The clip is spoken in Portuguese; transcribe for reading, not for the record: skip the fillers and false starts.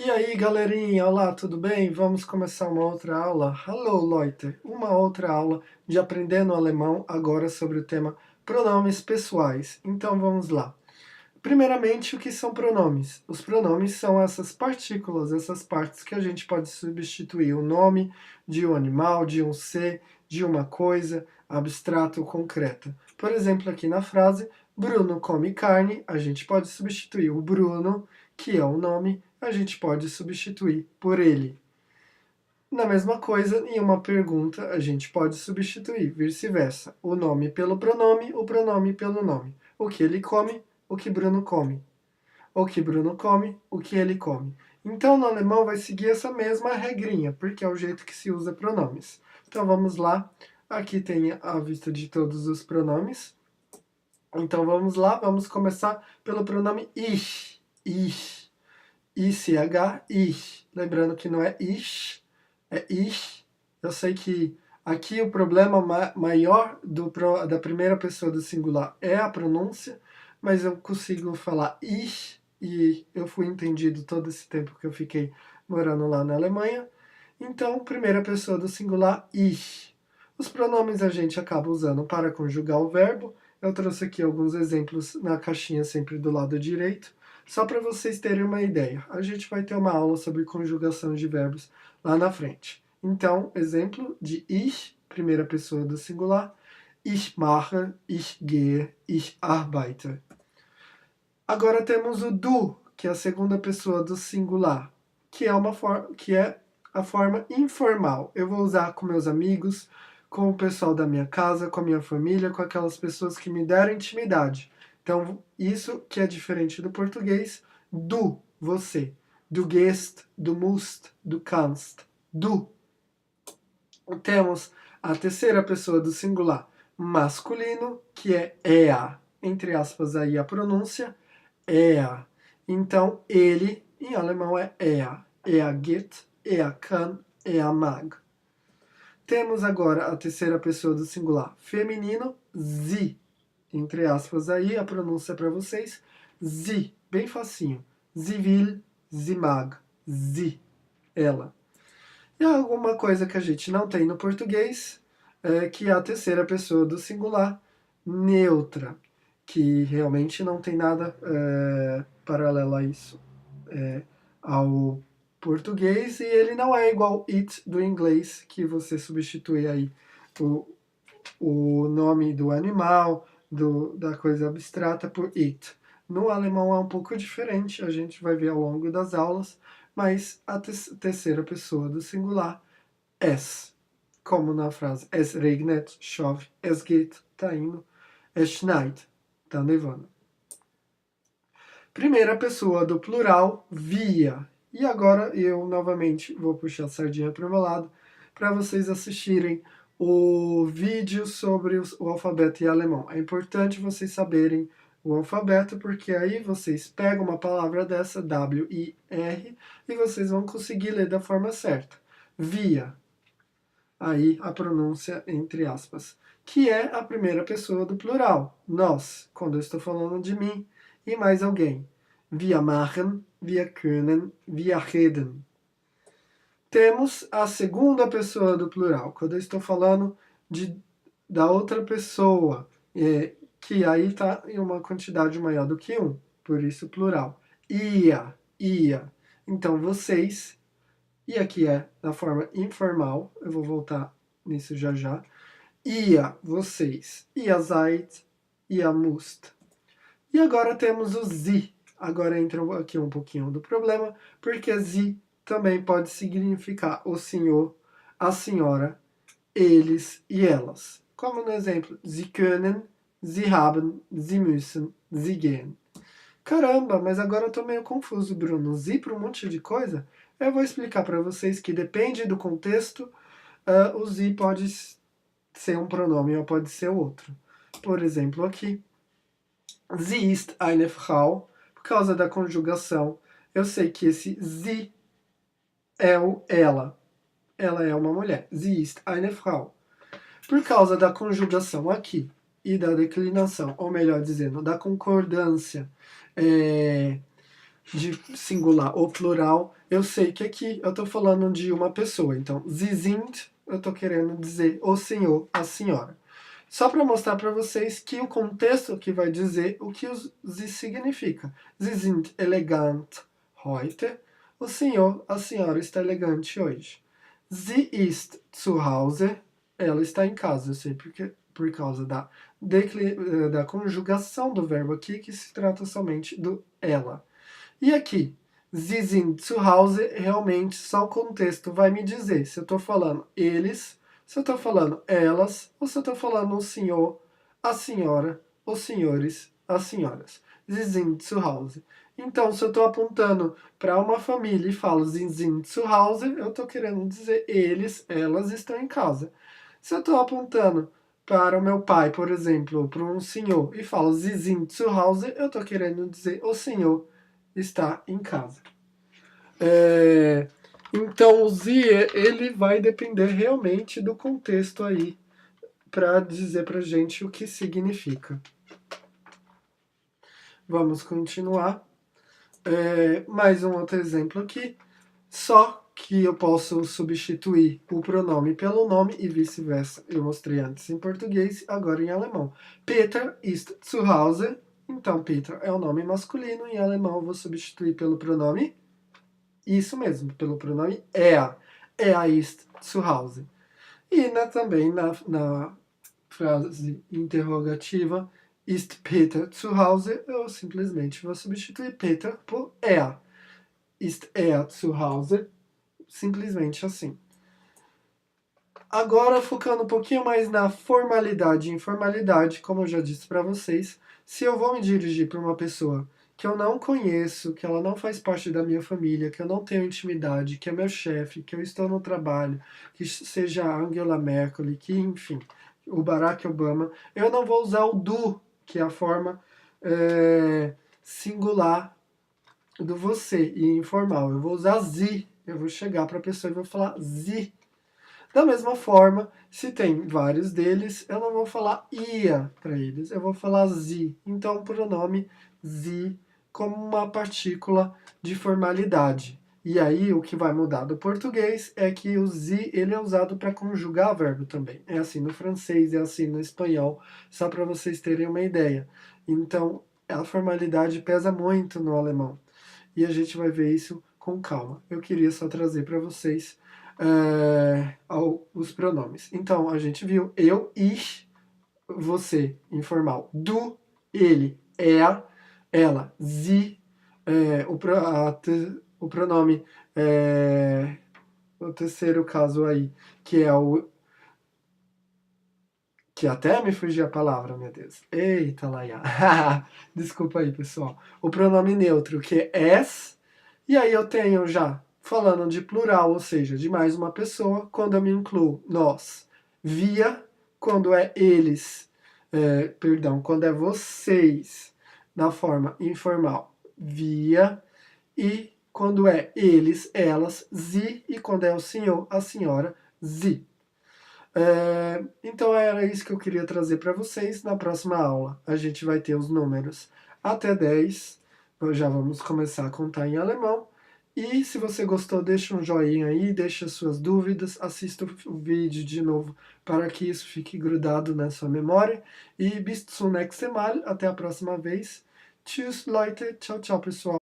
E aí, galerinha, olá, tudo bem? Vamos começar uma outra aula. Hallo, Leute! Uma outra aula de aprendendo alemão, agora sobre o tema pronomes pessoais. Então vamos lá. Primeiramente, o que são pronomes? Os pronomes são essas partículas, essas partes que a gente pode substituir o nome de um animal, de um ser, de uma coisa, abstrata ou concreta. Por exemplo, aqui na frase, Bruno come carne, a gente pode substituir o Bruno, que é o nome, a gente pode substituir por ele. Na mesma coisa, em uma pergunta, a gente pode substituir, vice-versa, o nome pelo pronome, o pronome pelo nome. O que ele come, o que Bruno come. O que Bruno come, o que ele come. Então, no alemão vai seguir essa mesma regrinha, porque é o jeito que se usa pronomes. Então, vamos lá. Aqui tem a vista de todos os pronomes. Então, vamos lá. Vamos começar pelo pronome ich. Ich. ICH, ich. Lembrando que não é ich, é ich. Eu sei que aqui o problema maior da primeira pessoa do singular é a pronúncia, mas eu consigo falar ich, e eu fui entendido todo esse tempo que eu fiquei morando lá na Alemanha. Então, primeira pessoa do singular, ich. Os pronomes a gente acaba usando para conjugar o verbo. Eu trouxe aqui alguns exemplos na caixinha sempre do lado direito. Só para vocês terem uma ideia, a gente vai ter uma aula sobre conjugação de verbos lá na frente. Então, exemplo de ich, primeira pessoa do singular, ich mache, ich gehe, ich arbeite. Agora temos o du, que é a segunda pessoa do singular, que é a forma informal. Eu vou usar com meus amigos, com o pessoal da minha casa, com a minha família, com aquelas pessoas que me deram intimidade. Então, isso que é diferente do português, du, você. Du gehst, du musst, du kannst. Du. Temos a terceira pessoa do singular masculino, que é er. Entre aspas aí a pronúncia, er. Então, ele, em alemão, é er. Er geht, er kann, er mag. Temos agora a terceira pessoa do singular feminino, sie. Entre aspas aí, a pronúncia para vocês, sie, bem facinho. Sie will, sie mag, sie, ela. E alguma coisa que a gente não tem no português, que é a terceira pessoa do singular, neutra, que realmente não tem nada paralelo a isso, ao português, e ele não é igual it do inglês, que você substitui aí o nome do animal, da coisa abstrata por it. No alemão é um pouco diferente, a gente vai ver ao longo das aulas, mas a terceira pessoa do singular, es. Como na frase, es regnet, chove, es geht, tá indo, es schneit, tá nevando. Primeira pessoa do plural, wir. E agora eu novamente vou puxar a sardinha para o meu lado, para vocês assistirem o vídeo sobre o alfabeto em alemão. É importante vocês saberem o alfabeto, porque aí vocês pegam uma palavra dessa, W-I-R, e vocês vão conseguir ler da forma certa. Via. Aí a pronúncia entre aspas. Que é a primeira pessoa do plural. Nós, quando eu estou falando de mim e mais alguém. Wir machen, wir können, wir reden. Temos a segunda pessoa do plural, quando eu estou falando da outra pessoa, que aí está em uma quantidade maior do que um, por isso plural. Ia, ia. Então, vocês, e aqui é na forma informal, eu vou voltar nisso já já. Ia, vocês. Ihr seid, ihr müsst. E agora temos o sie. Agora entra aqui um pouquinho do problema, porque sie também pode significar o senhor, a senhora, eles e elas. Como no exemplo, Sie können, Sie haben, Sie müssen, Sie gehen. Caramba, mas agora eu tô meio confuso, Bruno. Sie para um monte de coisa? Eu vou explicar para vocês que depende do contexto, o Sie pode ser um pronome ou pode ser outro. Por exemplo, aqui, Sie ist eine Frau. Por causa da conjugação, eu sei que esse Sie é o ela. Ela é uma mulher. Sie ist eine Frau. Por causa da conjugação aqui e da declinação, ou melhor dizendo, da concordância de singular ou plural, eu sei que aqui eu estou falando de uma pessoa. Então, Sie sind, eu estou querendo dizer o senhor, a senhora. Só para mostrar para vocês que o contexto que vai dizer o que o Sie significa. Sie sind elegant heute. O senhor, a senhora está elegante hoje. Sie ist zu Hause. Ela está em casa. Eu sei porque, por causa da conjugação do verbo aqui, que se trata somente do ela. E aqui, Sie sind zu Hause, realmente só o contexto vai me dizer se eu estou falando eles, se eu estou falando elas, ou se eu estou falando o senhor, a senhora, os senhores, as senhoras. Sie sind zu Hause. Então, se eu estou apontando para uma família e falo Sie sind zu Hause, eu estou querendo dizer eles, elas estão em casa. Se eu estou apontando para o meu pai, por exemplo, para um senhor, e falo Sie sind zu Hause, eu estou querendo dizer o senhor está em casa. Então, o Sie, ele vai depender realmente do contexto aí para dizer para gente o que significa. Vamos continuar. Mais um outro exemplo aqui. Só que eu posso substituir o pronome pelo nome e vice-versa. Eu mostrei antes em português, agora em alemão. Peter ist zu Hause. Então, Peter é o nome masculino. Em alemão, eu vou substituir pelo pronome. Isso mesmo, pelo pronome er. Er ist zu Hause. E também na frase interrogativa, ist Peter zu Hause, eu simplesmente vou substituir Peter por er. Ist er zu Hause? Simplesmente assim. Agora, focando um pouquinho mais na formalidade e informalidade, como eu já disse para vocês, se eu vou me dirigir para uma pessoa que eu não conheço, que ela não faz parte da minha família, que eu não tenho intimidade, que é meu chefe, que eu estou no trabalho, que seja a Angela Merkel, que enfim, o Barack Obama, eu não vou usar o du, que é a forma singular do você e informal. Eu vou usar sie. Eu vou chegar para a pessoa e vou falar sie. Da mesma forma, se tem vários deles, eu não vou falar ia para eles, eu vou falar sie. Então, o pronome sie como uma partícula de formalidade. E aí, o que vai mudar do português é que o sie ele é usado para conjugar verbo também. É assim no francês, é assim no espanhol, só para vocês terem uma ideia. Então, a formalidade pesa muito no alemão. E a gente vai ver isso com calma. Eu queria só trazer para vocês os pronomes. Então, a gente viu eu, ich, você, informal, du, ele, er, ela, sie, o pronome, o terceiro caso aí, que é o... que até me fugiu a palavra, meu Deus. Eita, Laia. Desculpa aí, pessoal. O pronome neutro, que é es, e aí eu tenho já, falando de plural, ou seja, de mais uma pessoa, quando eu me incluo nós, via, quando é eles, quando é vocês, na forma informal, via, e quando é eles, elas, sie, e quando é o senhor, a senhora, sie. Então era isso que eu queria trazer para vocês. Na próxima aula a gente vai ter os números até 10. Já vamos começar a contar em alemão. E se você gostou, deixa um joinha aí, deixa suas dúvidas, assista o vídeo de novo para que isso fique grudado na sua memória. E bis zum nächsten Mal, até a próxima vez. Tschüss, Leute. Tchau, tchau, pessoal.